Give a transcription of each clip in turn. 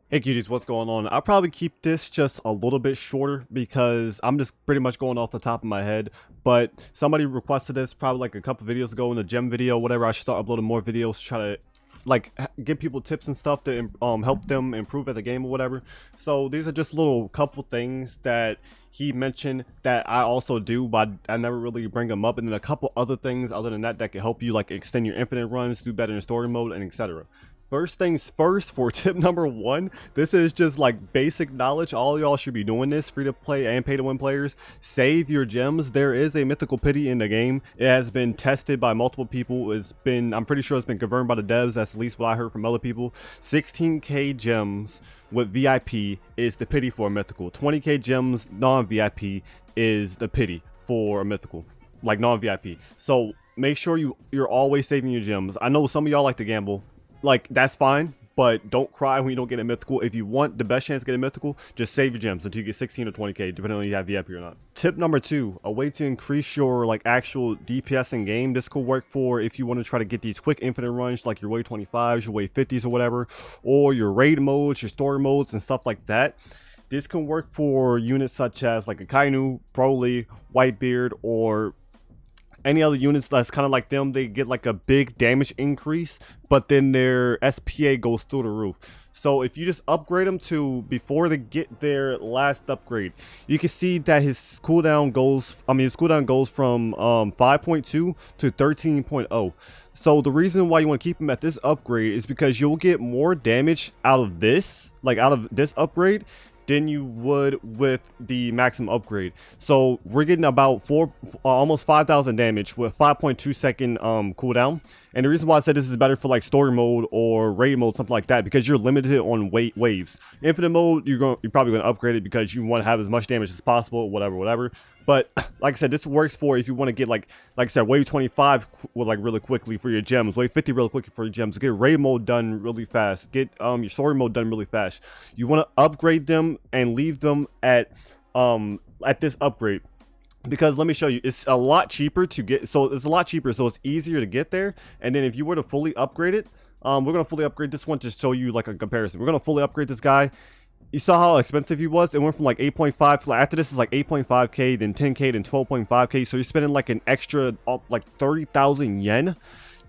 Hey cuties, what's going on? I'll probably keep this just a little bit shorter because I'm just pretty much going off the top of my head. But somebody requested this probably like a couple videos ago in the gem video, whatever. I should start uploading more videos to try to like give people tips and stuff to help them improve at the game or whatever. So these are just little couple things that he mentioned that I also do, but I never really bring them up. And then a couple other things other than that can help you like extend your infinite runs, do better in story mode, and etc. First things first, for tip number one, this is just like basic knowledge. All y'all should be doing this, free to play and pay to win players. Save your gems. There is a mythical pity in the game. It has been tested by multiple people. I'm pretty sure it's been confirmed by the devs. That's at least what I heard from other people. 16k gems with VIP is the pity for a mythical. 20k gems non-VIP is the pity for a mythical, like non-VIP. So make sure you're always saving your gems. I know some of y'all like to gamble. Like, that's fine, but don't cry when you don't get a mythical. If you want the best chance to get a mythical, just save your gems until you get 16 or 20k, depending on if you have VIP or not. Tip number two, a way to increase your like actual DPS in game. This could work for if you want to try to get these quick infinite runs like your wave 25s, your wave 50s or whatever, or your raid modes, your story modes and stuff like that. This can work for units such as like a Kainu, Broly, Whitebeard, or any other units that's kind of like them. They get like a big damage increase, but then their SPA goes through the roof. So if you just upgrade them to before they get their last upgrade, you can see that his cooldown goes from 5.2 to 13.0. So the reason why you want to keep him at this upgrade is because you'll get more damage out of this upgrade than you would with the maximum upgrade. So we're getting about almost 5,000 damage with 5.2 second cooldown. And the reason why I said this is better for like story mode or raid mode, something like that, because you're limited on waves. Infinite mode, you're probably going to upgrade it because you want to have as much damage as possible, whatever. But like I said, this works for if you want to get like I said, wave 25 like really quickly for your gems, wave 50 really quickly for your gems, get raid mode done really fast, get your story mode done really fast. You want to upgrade them and leave them at this upgrade. Because let me show you, it's a lot cheaper to get, so it's easier to get there. And then if you were to fully upgrade it, we're going to fully upgrade this one to show you like a comparison. We're going to fully upgrade this guy. You saw how expensive he was. It went from like 8.5 to after this is like 8.5k, then 10k, then 12.5k. So you're spending like an extra like 30,000 yen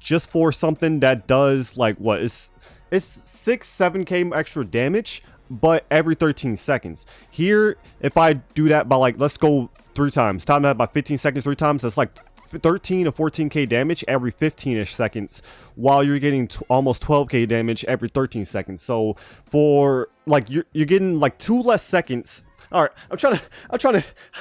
just for something that does like what is it's 6-7k extra damage, but every 13 seconds. Here, if I do that by like, let's go 3 times, time that by 15 seconds 3 times, that's like 13 to 14k damage every 15ish seconds, while you're getting almost 12k damage every 13 seconds. So for like you're getting like 2 less seconds. All right, I'm trying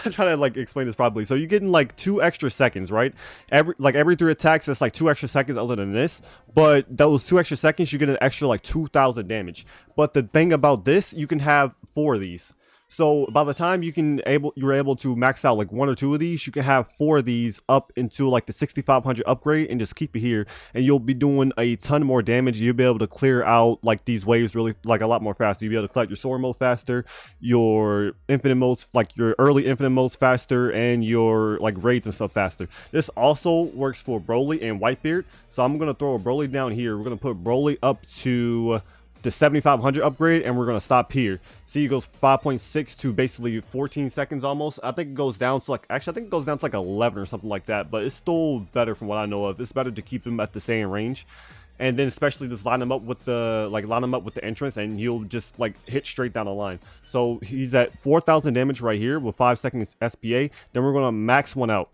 to like explain this properly. So you're getting like 2 extra seconds, right? Every 3 attacks, that's like 2 extra seconds other than this. But those 2 extra seconds, you get an extra like 2,000 damage. But the thing about this, you can have 4 of these. So by the time you're able to max out like 1 or 2 of these, you can have 4 of these up into like the 6,500 upgrade and just keep it here, and you'll be doing a ton more damage. You'll be able to clear out like these waves really like a lot more faster. You'll be able to collect your story mode faster, your infinite modes, like your early infinite modes faster, and your like raids and stuff faster. This also works for Broly and Whitebeard. So I'm gonna throw a Broly down here. We're gonna put Broly up to the 7,500 upgrade, and we're going to stop here. See, it goes 5.6 to basically 14 seconds almost. I think it goes down to like, actually I think it goes down to like 11 or something like that, but it's still better from what I know of. It's better to keep him at the same range. And then especially just line him up with the entrance, and he'll just like hit straight down the line. So he's at 4,000 damage right here with 5 seconds SPA. Then we're going to max one out.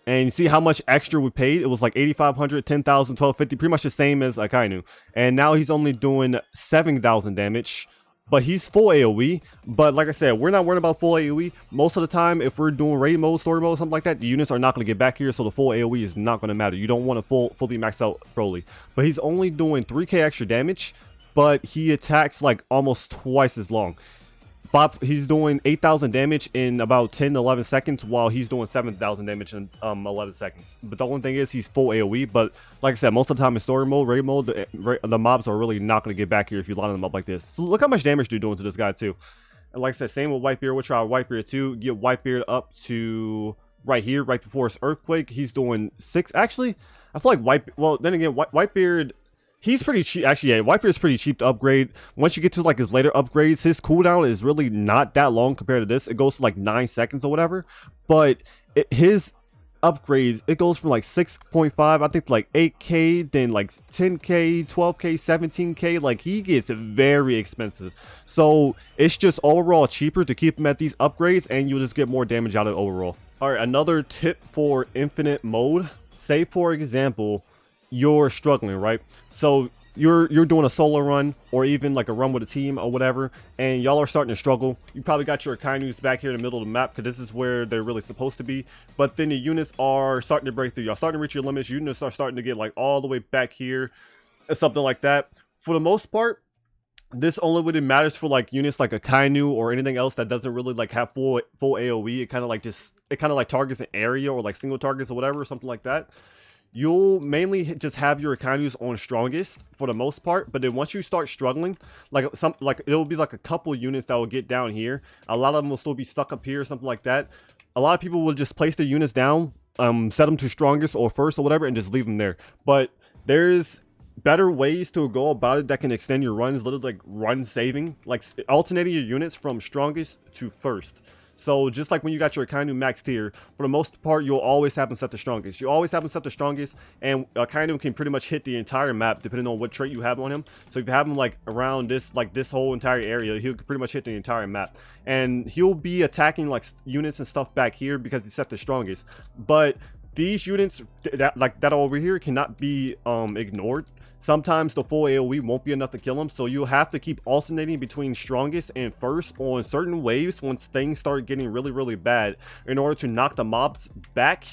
And you see how much extra we paid? It was like 8,500, 10,000, 1250, pretty much the same as Akainu. And now he's only doing 7,000 damage, but he's full AoE. But like I said, we're not worried about full AoE. Most of the time, if we're doing raid mode, story mode, something like that, the units are not going to get back here, so the full AoE is not going to matter. You don't want to fully max out Broly. But he's only doing 3k extra damage, but he attacks like almost twice as long. He's doing 8,000 damage in about 10 to 11 seconds, while he's doing 7,000 damage in 11 seconds. But the only thing is he's full AoE. But like I said, most of the time in story mode, raid mode, the mobs are really not going to get back here if you line them up like this. So look how much damage they're doing to this guy too. And like I said, same with Whitebeard. We'll try Whitebeard too. Get Whitebeard up to right here, right before his Earthquake. He's doing 6. Actually, I feel like then again, Whitebeard, He's pretty cheap. Actually, yeah, Viper is pretty cheap to upgrade. Once you get to like his later upgrades, his cooldown is really not that long compared to this. It goes to like 9 seconds or whatever. But his upgrades, it goes from like 6.5, I think, to like 8k, then like 10k, 12k, 17k. Like, he gets very expensive. So it's just overall cheaper to keep him at these upgrades, and you'll just get more damage out of it overall. All right, another tip for infinite mode. Say, for example, you're struggling, right? So you're doing a solo run, or even like a run with a team or whatever, and y'all are starting to struggle. You probably got your Akainus back here in the middle of the map, because this is where they're really supposed to be. But then the units are starting to break through. Y'all starting to reach your limits. Units are starting to get like all the way back here, or something like that. For the most part, this only really matters for like units like Akainu or anything else that doesn't really like have full AoE. It kind of like targets an area, or like single targets or whatever, something like that. You'll mainly just have your Akainus on strongest for the most part, but then once you start struggling, like it'll be like a couple units that will get down here. A lot of them will still be stuck up here or something like that. A lot of people will just place their units down, set them to strongest or first or whatever, and just leave them there. But there's better ways to go about it that can extend your runs, literally like run saving, like alternating your units from strongest to first. So just like when you got your Akainu maxed here, for the most part, you'll always have them set the strongest. You always have them set the strongest, and Akainu can pretty much hit the entire map depending on what trait you have on him. So if you have him like around this, like this whole entire area, he'll pretty much hit the entire map. And he'll be attacking like units and stuff back here because he's set the strongest. But these units that over here cannot be ignored. Sometimes the full AoE won't be enough to kill him, so you'll have to keep alternating between strongest and first on certain waves once things start getting really, really bad, in order to knock the mobs back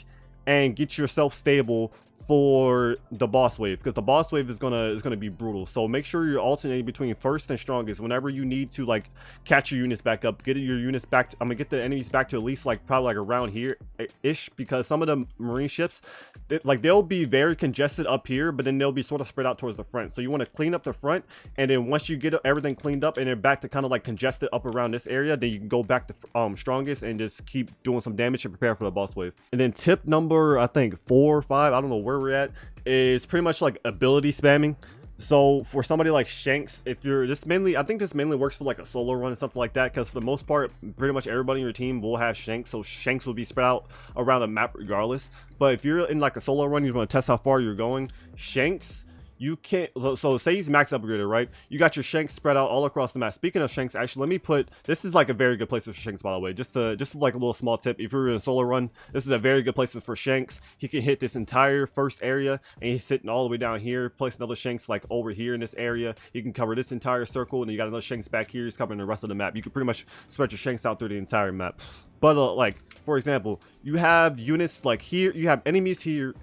and get yourself stable for the boss wave, because the boss wave is gonna be brutal. So make sure you're alternating between first and strongest whenever you need to like catch your units back up, get your units back. I'm gonna get the enemies back to at least like probably like around here ish, because some of the marine ships, they'll be very congested up here, but then they'll be sort of spread out towards the front. So you want to clean up the front, and then once you get everything cleaned up and they're back to kind of like congested up around this area, then you can go back to strongest and just keep doing some damage to prepare for the boss wave. And then tip number, I think 4 or 5, I don't know where we're at, is pretty much like ability spamming. So for somebody like Shanks, if you're I think this mainly works for like a solo run and something like that, because for the most part, pretty much everybody in your team will have Shanks, so Shanks will be spread out around the map regardless. But if you're in like a solo run, you want to test how far you're going, Shanks, you can't. So say he's max upgraded, right? You got your Shanks spread out all across the map. Speaking of Shanks, actually, let me put, this is like a very good place for Shanks, by the way. Just like a little small tip. If you're in a solo run, this is a very good place for Shanks. He can hit this entire first area, and he's sitting all the way down here. Place another Shanks like over here in this area. He can cover this entire circle, and you got another Shanks back here. He's covering the rest of the map. You can pretty much spread your Shanks out through the entire map. But like, for example, you have units like here. You have enemies here,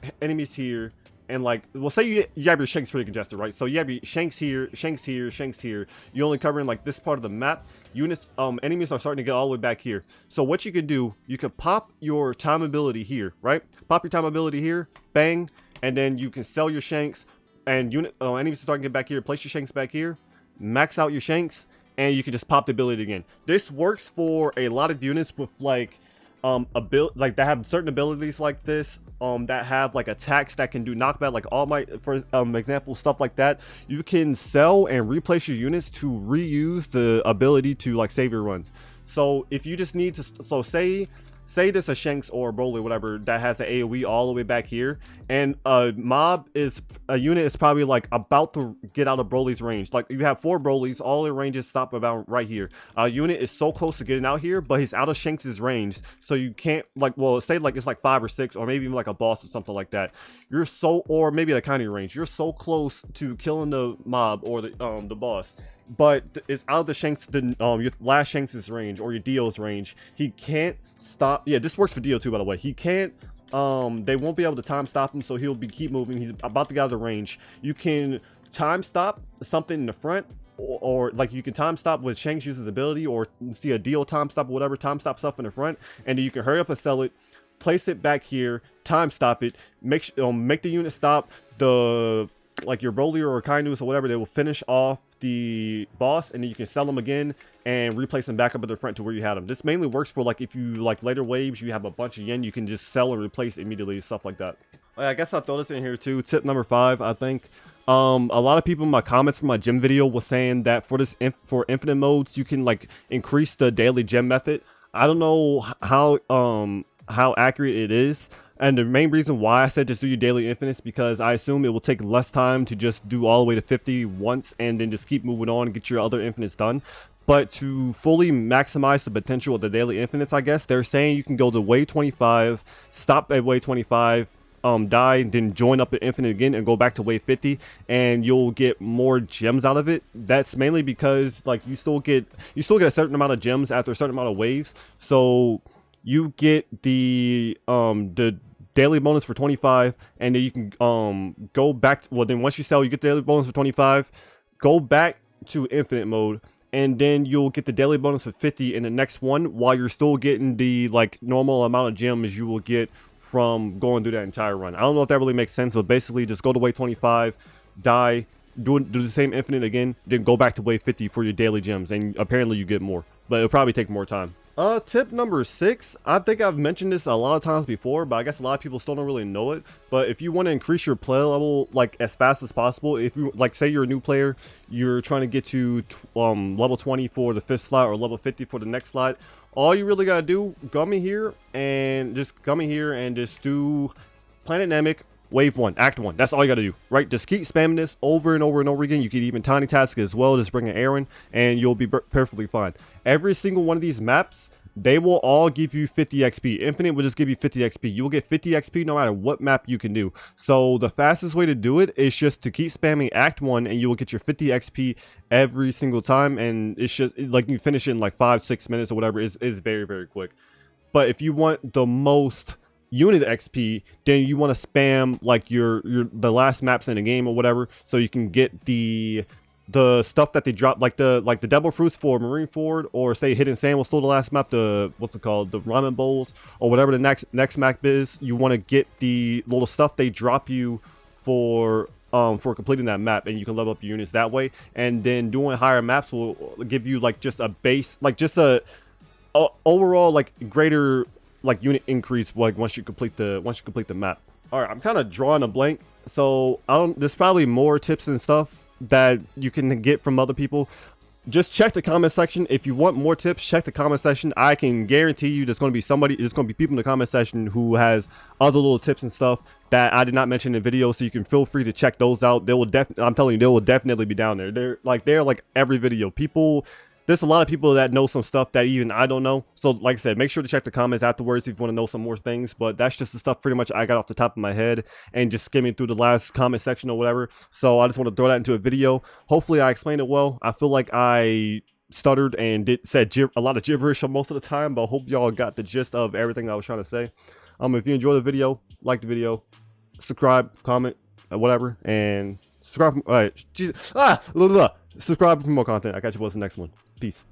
and like, well, say you have your Shanks pretty congested, right? So you have your Shanks here, Shanks here, Shanks here. You're only covering like this part of the map. Units, enemies are starting to get all the way back here. So what you can do, you can pop your time ability here, right? Pop your time ability here, bang, and then you can sell your Shanks, and enemies are starting to get back here. Place your Shanks back here, max out your Shanks, and you can just pop the ability again. This works for a lot of units with like that have certain abilities like this, that have like attacks that can do knockback, like All Might, for example, stuff like that. You can sell and replace your units to reuse the ability to like save your runs. So if you just need to, so say this a Shanks or a Broly, whatever, that has the AoE all the way back here, and a unit is probably like about to get out of Broly's range. Like, you have 4 Brolys, all their ranges stop about right here. A unit is so close to getting out here, but he's out of Shanks' range, so you can't, like, well, say like it's like 5 or 6, or maybe even like a boss or something like that. Or maybe a kind of range. You're so close to killing the mob or the boss, but it's out of the Shanks, your last Shanks' range or your Dio's range. He can't stop. Yeah, this works for Dio too, by the way. He can't, they won't be able to time stop him, so he'll keep moving. He's about to get out of the range. You can time stop something in the front, or like you can time stop with Shanks uses ability, or see a Dio time stop, whatever, time stop stuff in the front, and then you can hurry up and sell it, place it back here, time stop it, make the unit stop. Like your Broly or Akainus or whatever, they will finish off the boss, and then you can sell them again and replace them back up at the front to where you had them. This mainly works for like if you like later waves, you have a bunch of yen, you can just sell and replace immediately, stuff like that. I guess I'll throw this in here too. Tip number 5, I think. A lot of people in my comments from my gym video was saying that for this for infinite modes, you can like increase the daily gem method. I don't know how accurate it is. And the main reason why I said just do your daily infinites, because I assume it will take less time to just do all the way to 50 once and then just keep moving on and get your other infinites done. But to fully maximize the potential of the daily infinites, I guess, they're saying you can go to wave 25, stop at wave 25, die, then join up at infinite again and go back to wave 50, and you'll get more gems out of it. That's mainly because like you still get a certain amount of gems after a certain amount of waves. So you get the daily bonus for 25, and then you can go back to, well, then once you sell, you get the daily bonus for 25, go back to infinite mode, and then you'll get the daily bonus for 50 in the next one, while you're still getting the like normal amount of gems you will get from going through that entire run. I don't know if that really makes sense, but basically just go to wave 25, die, do the same infinite again, then go back to wave 50 for your daily gems, and apparently you get more, but it'll probably take more time. Tip number 6, I think I've mentioned this a lot of times before, but I guess a lot of people still don't really know it. But if you want to increase your play level like as fast as possible, if you like, say you're a new player, you're trying to get to level 20 for the 5th slot or level 50 for the next slot, all you really gotta do, come in here and just do Planet Namek Wave 1, Act 1. That's all you gotta do, right? Just keep spamming this over and over and over again. You can even tiny task it as well, just bring an Aaron, and you'll be perfectly fine. Every single one of these maps, they will all give you 50 XP. Infinite will just give you 50 XP. You will get 50 XP no matter what map you can do. So the fastest way to do it is just to keep spamming Act 1, and you will get your 50 XP every single time. And it's just like you finish it in like 5-6 minutes or whatever. Is very, very quick. But if you want the most unit XP, then you want to spam like the last maps in the game or whatever, so you can get the stuff that they drop, like the devil fruits for Marineford, or say Hidden Sand was still the last map, the what's it called, the ramen bowls, or whatever the next map is. You want to get the little stuff they drop you for completing that map, and you can level up your units that way. And then doing higher maps will give you like just a base, like just a overall like greater like unit increase, like once you complete the map. All right, I'm kind of drawing a blank, so there's probably more tips and stuff that you can get from other people. Just check the comment section. If you want more tips, check the comment section. I can guarantee you there's going to be people in the comment section who has other little tips and stuff that I did not mention in the video, so you can feel free to check those out. I'm telling you, they will definitely be down there. They're like every video. There's a lot of people that know some stuff that even I don't know. So like I said, make sure to check the comments afterwards if you want to know some more things. But that's just the stuff pretty much I got off the top of my head and just skimming through the last comment section or whatever. So I just want to throw that into a video. Hopefully I explained it well. I feel like I stuttered and said a lot of gibberish most of the time, but I hope y'all got the gist of everything I was trying to say. If you enjoyed the video, like the video, subscribe, comment, whatever, and subscribe. All right, Jesus, subscribe for more content. I catch you boys in the next one. Peace.